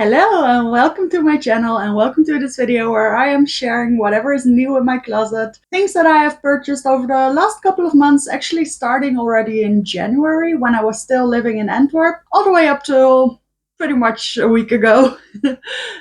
Hello and welcome to my channel and welcome to this video where I am sharing whatever is new in my closet. Things that I have purchased over the last couple of months, actually starting already in January when I was still living in Antwerp, all the way up till pretty much a week ago.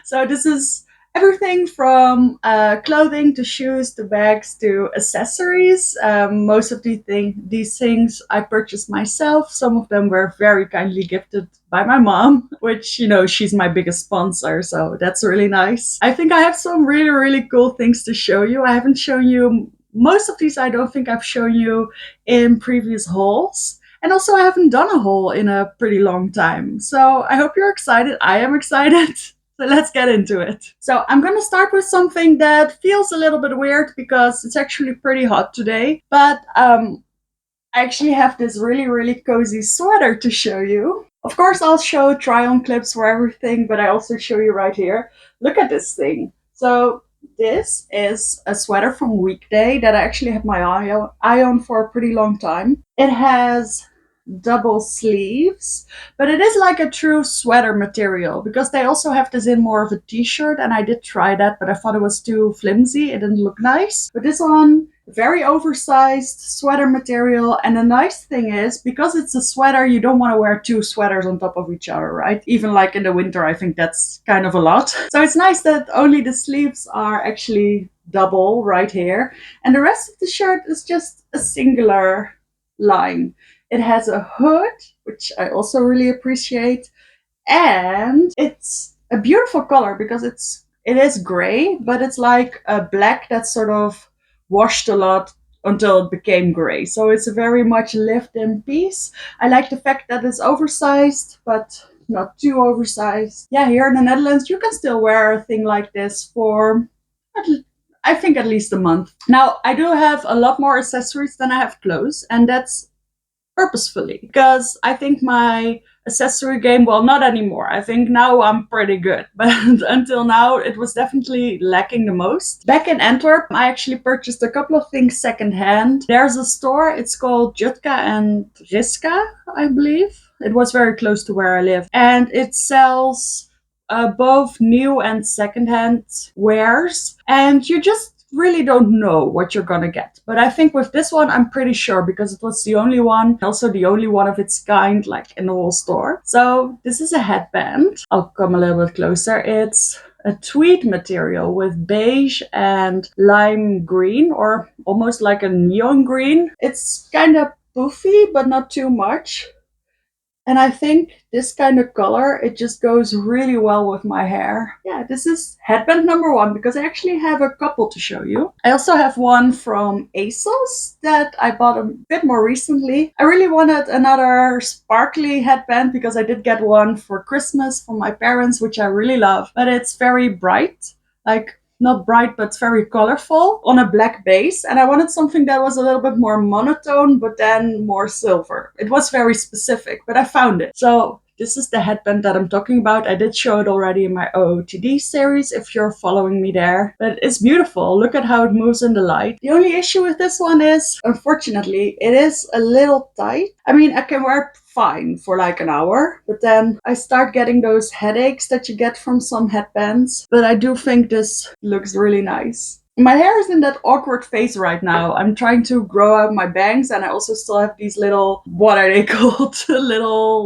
So this is everything from clothing to shoes to bags to accessories. Most of these things I purchased myself. Some of them were very kindly gifted by my mom, which, she's my biggest sponsor. So that's really nice. I think I have some really, really cool things to show you. I haven't shown you most of these. I don't think I've shown you in previous hauls. And also, I haven't done a haul in a pretty long time. So I hope you're excited. I am excited. So let's get into it. So I'm going to start with something that feels a little bit weird because it's actually pretty hot today. But I actually have this really, really cozy sweater to show you. Of course, I'll show try-on clips for everything, but I also show you right here. Look at this thing. So this is a sweater from Weekday that I actually had my eye on for a pretty long time. It has double sleeves, but it is like a true sweater material because they also have this in more of a t-shirt, and I did try that, but I thought it was too flimsy. It didn't look nice. But this one, very oversized sweater material, and the nice thing is because it's a sweater, you don't want to wear two sweaters on top of each other, right? Even like in the winter, I think that's kind of a lot. So it's nice that only the sleeves are actually double right here, and the rest of the shirt is just a singular line. It has a hood, which I also really appreciate, and it's a beautiful color because it is gray, but it's like a black that's sort of washed a lot until it became gray. So it's a very much lived-in piece. I like the fact that it's oversized, but not too oversized. Yeah, here in the Netherlands, you can still wear a thing like this for I think at least a month. Now, I do have a lot more accessories than I have clothes, and that's purposefully because I think my accessory game, well, not anymore. I think now I'm pretty good, but until now it was definitely lacking the most. Back in Antwerp, I actually purchased a couple of things secondhand. There's a store, it's called Jutka and Riska, I believe. It was very close to where I live, and it sells both new and secondhand wares, and you just really don't know what you're gonna get. But I think with this one, I'm pretty sure because it was the only one, also the only one of its kind, like in the whole store. So this is a headband. I'll come a little bit closer. It's a tweed material with beige and lime green, or almost like a neon green. It's kind of poofy, but not too much. And I think this kind of color, it just goes really well with my hair. Yeah, this is headband number one because I actually have a couple to show you. I also have one from ASOS that I bought a bit more recently. I really wanted another sparkly headband because I did get one for Christmas from my parents, which I really love. But it's very bright, like not bright, but very colorful on a black base. And I wanted something that was a little bit more monotone, but then more silver. It was very specific, but I found it. So this is the headband that I'm talking about. I did show it already in my OOTD series if you're following me there. But it's beautiful. Look at how it moves in the light. The only issue with this one is, unfortunately, it is a little tight. I mean, I can wear it fine for like an hour, but then I start getting those headaches that you get from some headbands. But I do think this looks really nice. My hair is in that awkward phase right now. I'm trying to grow out my bangs, and I also still have these little, what are they called? Little,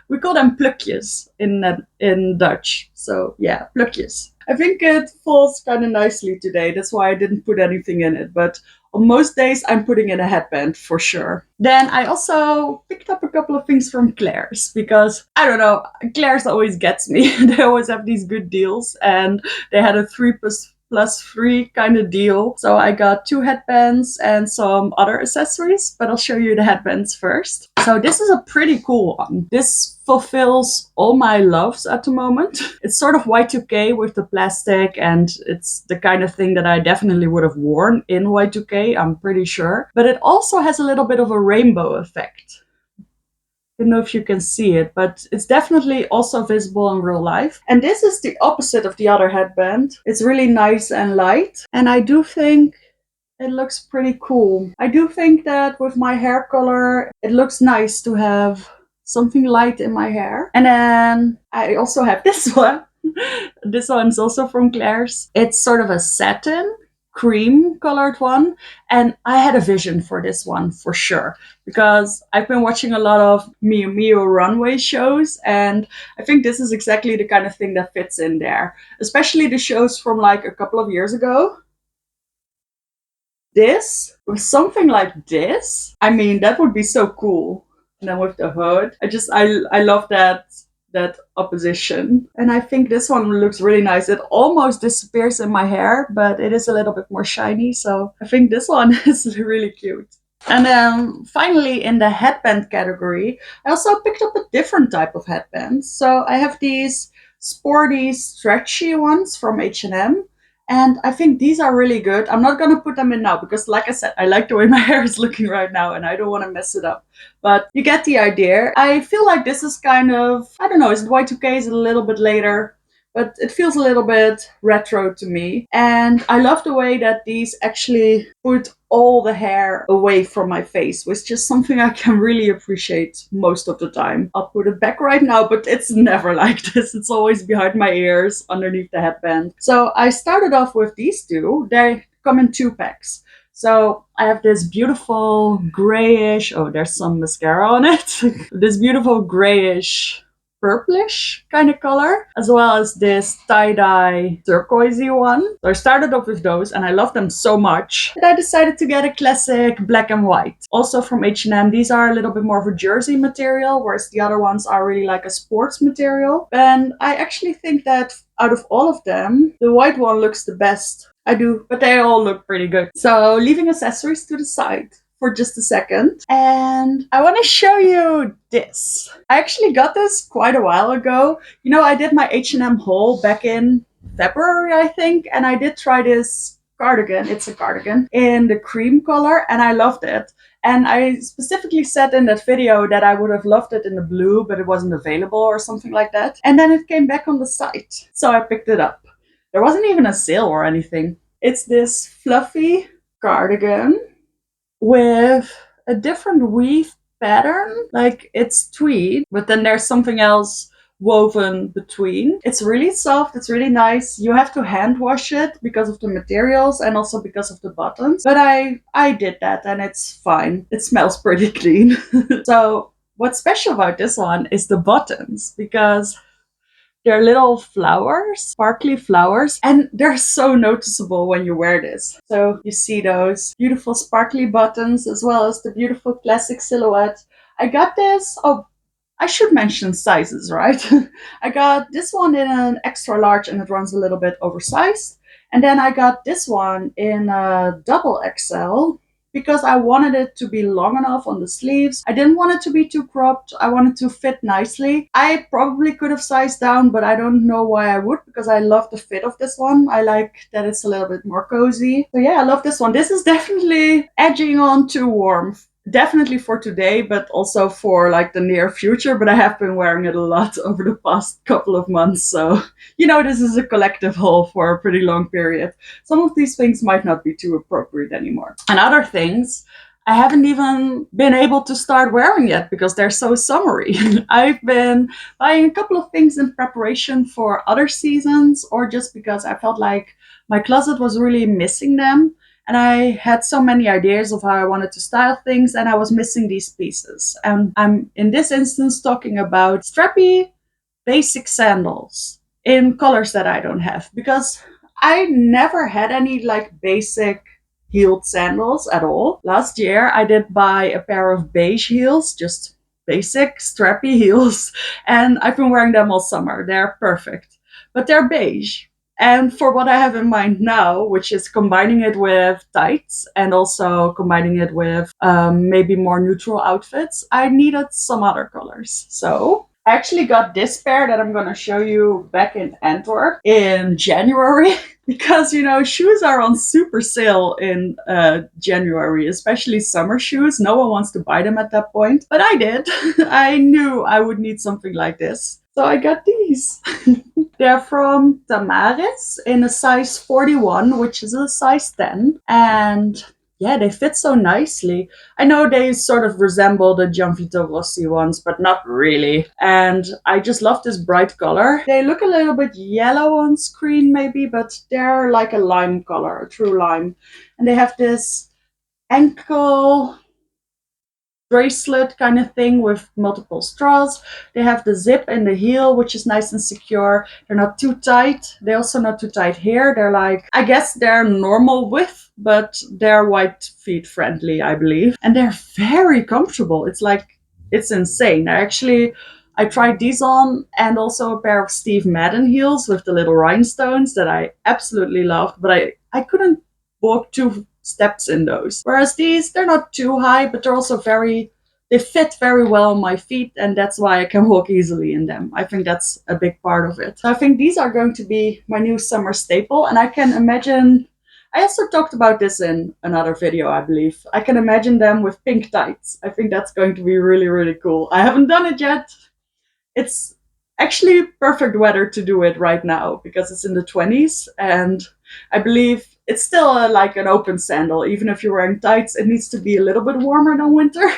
we call them plukjes in Dutch. So yeah, plukjes. I think it falls kind of nicely today. That's why I didn't put anything in it. But on most days, I'm putting in a headband for sure. Then I also picked up a couple of things from Claire's because, I don't know, Claire's always gets me. They always have these good deals, and they had a 3+3 kind of deal. So I got 2 headbands and some other accessories, but I'll show you the headbands first. So this is a pretty cool one. This fulfills all my loves at the moment. It's sort of Y2K with the plastic, and it's the kind of thing that I definitely would have worn in Y2K, I'm pretty sure. But it also has a little bit of a rainbow effect. I don't know if you can see it, but it's definitely also visible in real life. And this is the opposite of the other headband. It's really nice and light, and I do think it looks pretty cool. I do think that with my hair color, it looks nice to have something light in my hair. And then I also have this one. This one's also from Claire's. It's sort of a satin cream colored one, and I had a vision for this one for sure, because I've been watching a lot of Miu Miu runway shows, and I think this is exactly the kind of thing that fits in there, especially the shows from like a couple of years ago. This with something like this, I mean, that would be so cool. And then with the hood, I love that opposition. And I think this one looks really nice. It almost disappears in my hair, but it is a little bit more shiny. So I think this one is really cute. And then finally, in the headband category, I also picked up a different type of headband. So I have these sporty, stretchy ones from H&M. And I think these are really good. I'm not going to put them in now because, like I said, I like the way my hair is looking right now and I don't want to mess it up. But you get the idea. I feel like this is kind of, I don't know, is it Y2K? Is it a little bit later? But it feels a little bit retro to me. And I love the way that these actually put all the hair away from my face, which is something I can really appreciate most of the time. I'll put it back right now, but it's never like this. It's always behind my ears, underneath the headband. So I started off with these two. They come in 2 packs. So I have this beautiful grayish, oh, there's some mascara on it. This beautiful grayish purplish kind of color, as well as this tie-dye turquoisey one. So I started off with those and I love them so much that I decided to get a classic black and white. Also from H&M, these are a little bit more of a jersey material, whereas the other ones are really like a sports material. And I actually think that out of all of them, the white one looks the best. I do, but they all look pretty good. So leaving accessories to the side for just a second. And I want to show you this. I actually got this quite a while ago. You know, I did my H&M haul back in February, I think, and I did try this cardigan. It's a cardigan in the cream color, and I loved it. And I specifically said in that video that I would have loved it in the blue, but it wasn't available or something like that. And then it came back on the site, so I picked it up. There wasn't even a sale or anything. It's this fluffy cardigan with a different weave pattern. Like it's tweed, but then there's something else woven between. It's really soft, it's really nice. You have to hand wash it because of the materials and also because of the buttons. But I did that and it's fine. It smells pretty clean. So what's special about this one is the buttons, because they're little flowers, sparkly flowers, and they're so noticeable when you wear this. So you see those beautiful sparkly buttons as well as the beautiful classic silhouette. I got this, oh, I should mention sizes, right? I got this one in an extra large and it runs a little bit oversized. And then I got this one in a double XL because I wanted it to be long enough on the sleeves. I didn't want it to be too cropped. I wanted to fit nicely. I probably could have sized down, but I don't know why I would, because I love the fit of this one. I like that it's a little bit more cozy. So yeah, I love this one. This is definitely edging on too warm. Definitely for today, but also for like the near future. But I have been wearing it a lot over the past couple of months. So, you know, this is a collective haul for a pretty long period. Some of these things might not be too appropriate anymore. And other things I haven't even been able to start wearing yet because they're so summery. I've been buying a couple of things in preparation for other seasons, or just because I felt like my closet was really missing them. And I had so many ideas of how I wanted to style things, and I was missing these pieces. And I'm in this instance talking about strappy basic sandals in colors that I don't have, because I never had any like basic heeled sandals at all. Last year I did buy a pair of beige heels, just basic strappy heels, and I've been wearing them all summer. They're perfect, but they're beige. And for what I have in mind now, which is combining it with tights and also combining it with maybe more neutral outfits, I needed some other colors. So I actually got this pair that I'm going to show you back in Antwerp in January. Because, you know, shoes are on super sale in January, especially summer shoes. No one wants to buy them at that point. But I did. I knew I would need something like this. So I got these. They're from Tamaris in a size 41, which is a size 10. And yeah, they fit so nicely. I know they sort of resemble the Gianvito Rossi ones, but not really. And I just love this bright color. They look a little bit yellow on screen maybe, but they're like a lime color, a true lime. And they have this ankle bracelet kind of thing with multiple straws. They have the zip in the heel, which is nice and secure. They're not too tight. They're also not too tight here. They're like, I guess they're normal width, but they're wide feet friendly, I believe. And they're very comfortable. It's like, it's insane. I tried these on, and also a pair of Steve Madden heels with the little rhinestones that I absolutely loved, but I couldn't walk 2 steps in those. Whereas these, they're not too high, but they're also they fit very well on my feet, and that's why I can walk easily in them. I think that's a big part of it. So I think these are going to be my new summer staple, and I can imagine, I also talked about this in another video, I believe. I can imagine them with pink tights. I think that's going to be really, really cool. I haven't done it yet. It's actually perfect weather to do it right now because it's in the 20s, and I believe it's still like an open sandal. Even if you're wearing tights, it needs to be a little bit warmer than winter.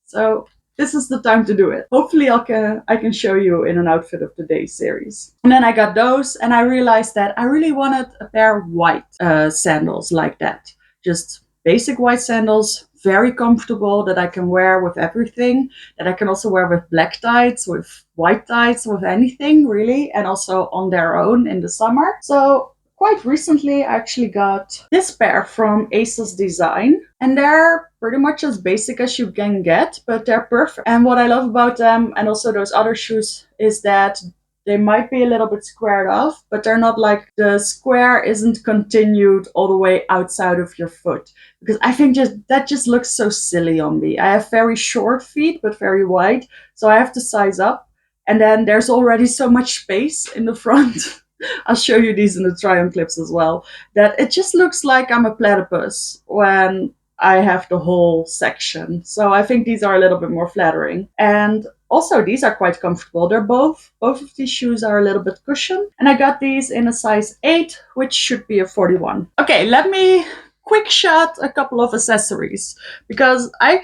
So this is the time to do it. Hopefully I can show you in an outfit of the day series. And then I got those, and I realized that I really wanted a pair of white sandals like that. Just basic white sandals, very comfortable, that I can wear with everything, that I can also wear with black tights, with white tights, with anything really, and also on their own in the summer. So quite recently I actually got this pair from ASOS Design, and they're pretty much as basic as you can get, but they're perfect. And what I love about them, and also those other shoes, is that they might be a little bit squared off, but they're not like, the square isn't continued all the way outside of your foot. Because I think that just looks so silly on me. I have very short feet, but very wide, so I have to size up. And then there's already so much space in the front. I'll show you these in the try-on clips as well, that it just looks like I'm a platypus when I have the whole section. So I think these are a little bit more flattering. And also, these are quite comfortable. Both of these shoes are a little bit cushioned. And I got these in a size 8, which should be a 41. Okay, let me quick shot a couple of accessories, because I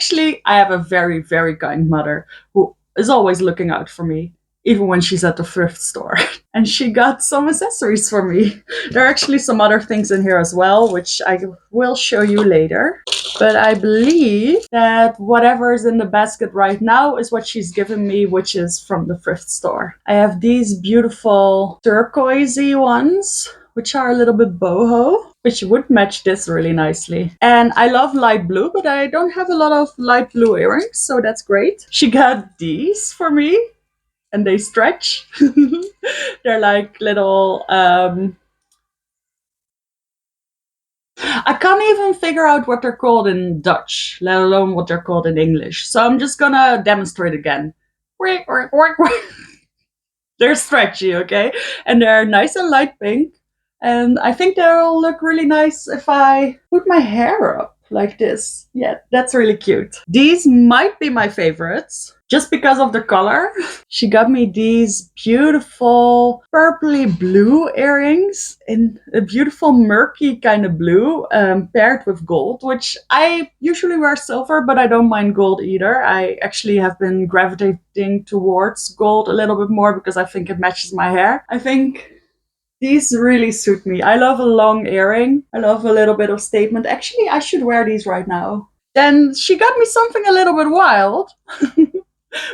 have a very, very kind mother who is always looking out for me, even when she's at the thrift store. And she got some accessories for me. There are actually some other things in here as well, which I will show you later. But I believe that whatever is in the basket right now is what she's given me, which is from the thrift store. I have these beautiful turquoisey ones, which are a little bit boho, which would match this really nicely. And I love light blue, but I don't have a lot of light blue earrings, so that's great. She got these for me, and they stretch. They're like little, I can't even figure out what they're called in Dutch, let alone what they're called in English. So I'm just gonna demonstrate again. They're stretchy, okay? And they're nice and light pink. And I think they'll look really nice if I put my hair up like this. Yeah, that's really cute. These might be my favorites just because of the color. She got me these beautiful purpley blue earrings in a beautiful murky kind of blue, paired with gold, which I usually wear silver, but I don't mind gold either. I actually have been gravitating towards gold a little bit more because I think it matches my hair. I think these really suit me. I love a long earring. I love a little bit of statement. Actually, I should wear these right now. Then she got me something a little bit wild,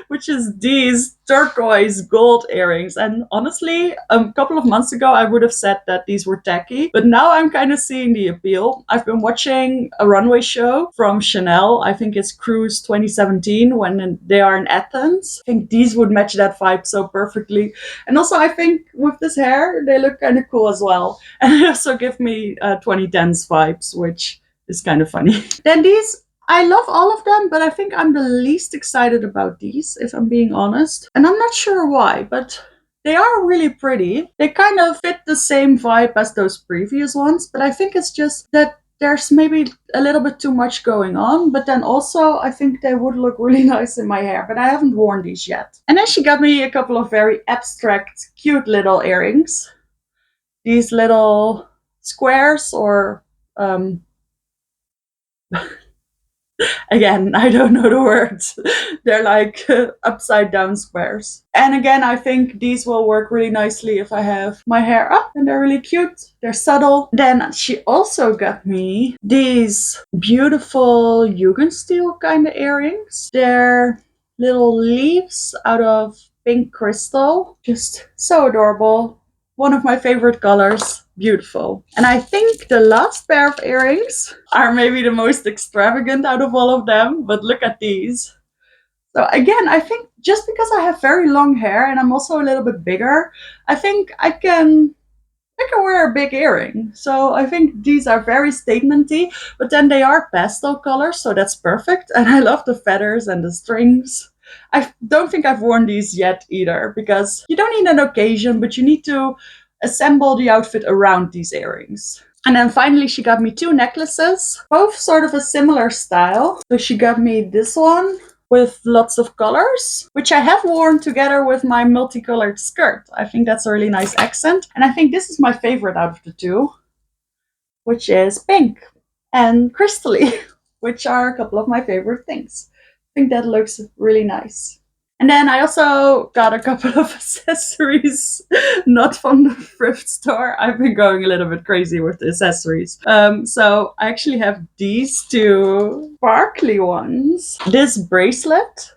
which is these turquoise gold earrings. And honestly, a couple of months ago, I would have said that these were tacky, but now I'm kind of seeing the appeal. I've been watching a runway show from Chanel. I think it's Cruise 2017 when they are in Athens. I think these would match that vibe so perfectly. And also, I think with this hair, they look kind of cool as well. And they also give me 2010s vibes, which is kind of funny. Then these, I love all of them, but I think I'm the least excited about these, if I'm being honest. And I'm not sure why, but they are really pretty. They kind of fit the same vibe as those previous ones, but I think it's just that there's maybe a little bit too much going on, but then also I think they would look really nice in my hair, but I haven't worn these yet. And then she got me a couple of very abstract, cute little earrings. These little squares or Again, I don't know the words. They're like upside down squares. And again, I think these will work really nicely if I have my hair up, and they're really cute. They're subtle. Then she also got me these beautiful Jugendstil kind of earrings. They're little leaves out of pink crystal. Just so adorable. One of my favorite colors. Beautiful. And I think the last pair of earrings are maybe the most extravagant out of all of them, but look at these. So again, I think just because I have very long hair and I'm also a little bit bigger, I think I can wear a big earring. So I think these are very statementy, but then they are pastel colors, so that's perfect. And I love the feathers and the strings. I don't think I've worn these yet either, because you don't need an occasion, but you need to assemble the outfit around these earrings. And then finally, she got me two necklaces, both sort of a similar style. So she got me this one with lots of colors, which I have worn together with my multicolored skirt. I think that's a really nice accent. And I think this is my favorite out of the two, which is pink and crystally, which are a couple of my favorite things. I think that looks really nice. And then I also got a couple of accessories, not from the thrift store. I've been going a little bit crazy with the accessories. So I actually have these two sparkly ones. This bracelet.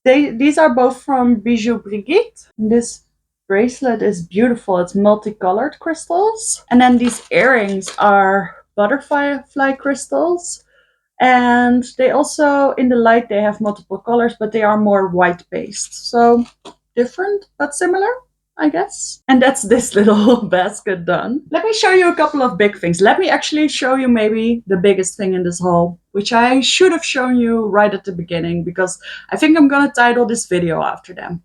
These are both from Bijou Brigitte. This bracelet is beautiful. It's multicolored crystals. And then these earrings are butterfly crystals. And they also, in the light, they have multiple colors, but they are more white based. So different, but similar, I guess. And that's this little basket done. Let me show you a couple of big things. Let me actually show you maybe the biggest thing in this haul, which I should have shown you right at the beginning, because I think I'm gonna title this video after them.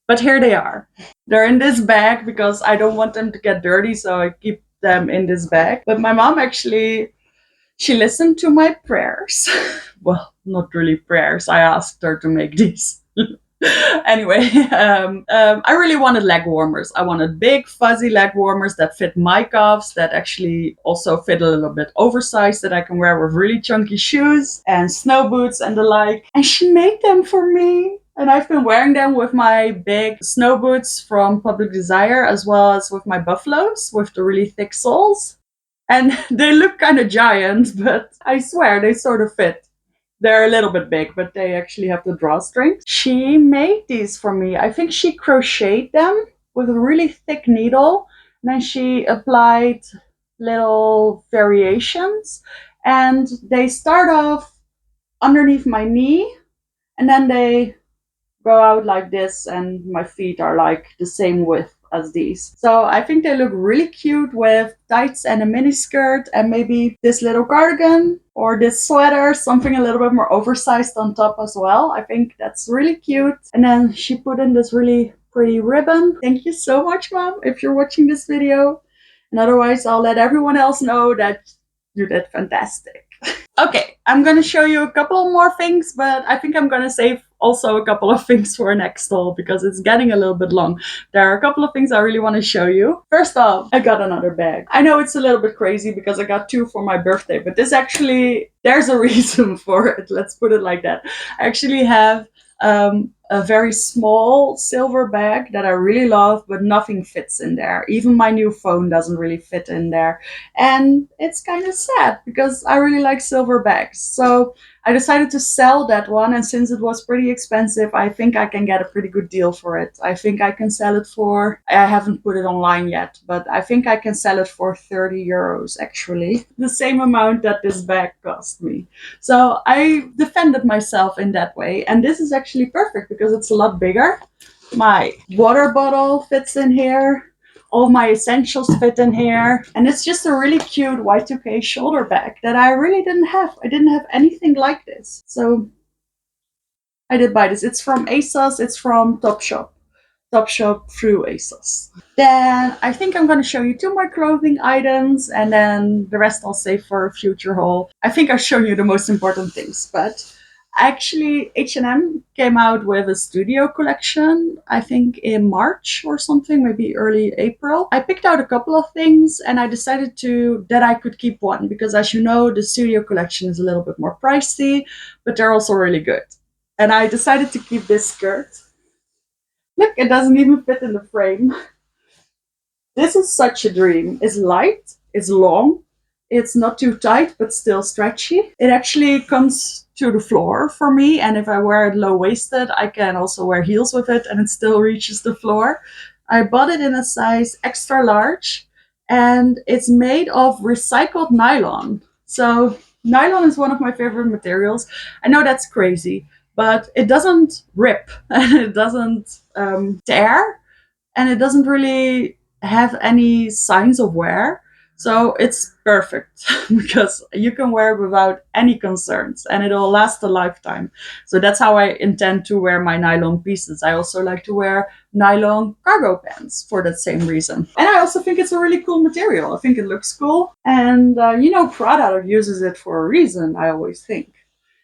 But here they are. They're in this bag because I don't want them to get dirty, so I keep them in this bag. But my mom actually, she listened to my prayers. Well, not really prayers. I asked her to make these. Anyway, I really wanted leg warmers. I wanted big, fuzzy leg warmers that fit my calves, that actually also fit a little bit oversized, that I can wear with really chunky shoes and snow boots and the like. And she made them for me. And I've been wearing them with my big snow boots from Public Desire, as well as with my buffaloes with the really thick soles. And they look kind of giant, but I swear they sort of fit. They're a little bit big, but they actually have the drawstring. She made these for me. I think she crocheted them with a really thick needle. And then she applied little variations. And they start off underneath my knee, and then they go out like this, and my feet are like the same width as these. So I think they look really cute with tights and a mini skirt, and maybe this little cardigan or this sweater, something a little bit more oversized on top as well. I think that's really cute. And then she put in this really pretty ribbon. Thank you so much, Mom, if you're watching this video. And otherwise, I'll let everyone else know that you did fantastic. Okay, I'm gonna show you a couple more things, but I think I'm gonna save also a couple of things for next haul because it's getting a little bit long. There are a couple of things I really want to show you. First off, I got another bag. I know it's a little bit crazy because I got two for my birthday, but this actually, there's a reason for it. Let's put it like that. I actually have a very small silver bag that I really love, but nothing fits in there. Even my new phone doesn't really fit in there. And it's kind of sad because I really like silver bags. So I decided to sell that one, and since it was pretty expensive, I think I can get a pretty good deal for it. I think I can sell it for, I haven't put it online yet, but I think I can sell it for 30 euros actually. The same amount that this bag cost me. So I defended myself in that way, and this is actually perfect because it's a lot bigger. My water bottle fits in here. All my essentials fit in here. And it's just a really cute Y2K shoulder bag that I really didn't have. I didn't have anything like this. So I did buy this. It's from ASOS. It's from Topshop. Topshop through ASOS. Then I think I'm going to show you two more clothing items, and then the rest I'll save for a future haul. I think I've shown you the most important things, but Actually, H&M came out with a studio collection, I think in March or something, maybe early April. I picked out a couple of things and I decided that I could keep one because, as you know, the studio collection is a little bit more pricey, but they're also really good. And I decided to keep this skirt. Look, it doesn't even fit in the frame. This is such a dream. It's light, it's long, it's not too tight, but still stretchy. It actually comes to the floor for me, and if I wear it low waisted, I can also wear heels with it and it still reaches the floor. I bought it in a size extra large, and it's made of recycled nylon. So, nylon is one of my favorite materials. I know that's crazy, but it doesn't rip and it doesn't tear, and it doesn't really have any signs of wear. So it's perfect because you can wear it without any concerns and it'll last a lifetime. So that's how I intend to wear my nylon pieces. I also like to wear nylon cargo pants for that same reason. And I also think it's a really cool material. I think it looks cool. And, Prada uses it for a reason, I always think.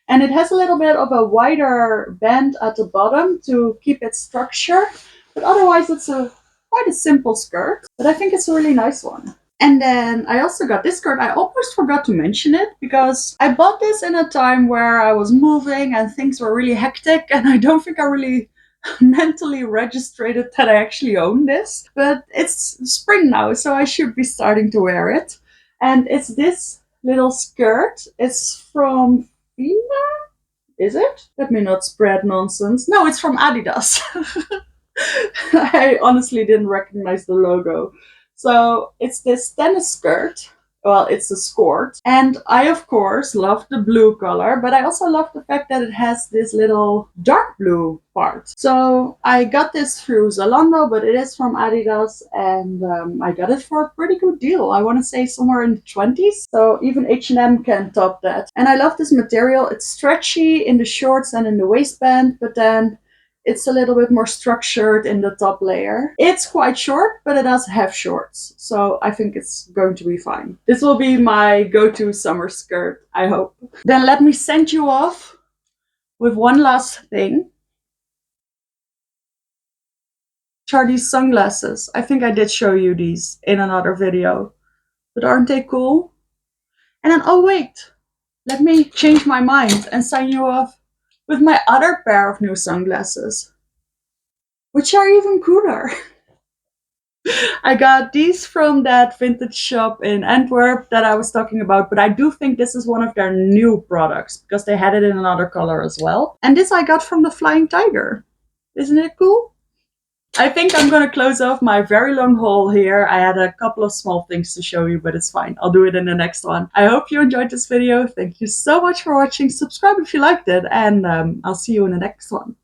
And it has a little bit of a wider band at the bottom to keep its structure. But otherwise, it's quite a simple skirt, but I think it's a really nice one. And then I also got this skirt. I almost forgot to mention it because I bought this in a time where I was moving and things were really hectic, and I don't think I really mentally registered that I actually own this. But it's spring now, so I should be starting to wear it. And it's this little skirt. It's from Fila? Is it? Let me not spread nonsense. No, it's from Adidas. I honestly didn't recognize the logo. So it's this tennis skirt. Well, it's a skirt. And I, of course, love the blue color, but I also love the fact that it has this little dark blue part. So I got this through Zalando, but it is from Adidas, and I got it for a pretty good deal. I want to say somewhere in the 20s. So even H&M can top that. And I love this material. It's stretchy in the shorts and in the waistband, but then it's a little bit more structured in the top layer. It's quite short, but it does have shorts. So I think it's going to be fine. This will be my go-to summer skirt, I hope. Then let me send you off with one last thing. Charlie's sunglasses. I think I did show you these in another video. But aren't they cool? And then, oh wait, let me change my mind and sign you off with my other pair of new sunglasses, which are even cooler. I got these from that vintage shop in Antwerp that I was talking about, but I do think this is one of their new products because they had it in another color as well. And this I got from the Flying Tiger. Isn't it cool? I think I'm going to close off my very long haul here. I had a couple of small things to show you, but it's fine. I'll do it in the next one. I hope you enjoyed this video. Thank you so much for watching. Subscribe if you liked it, and I'll see you in the next one.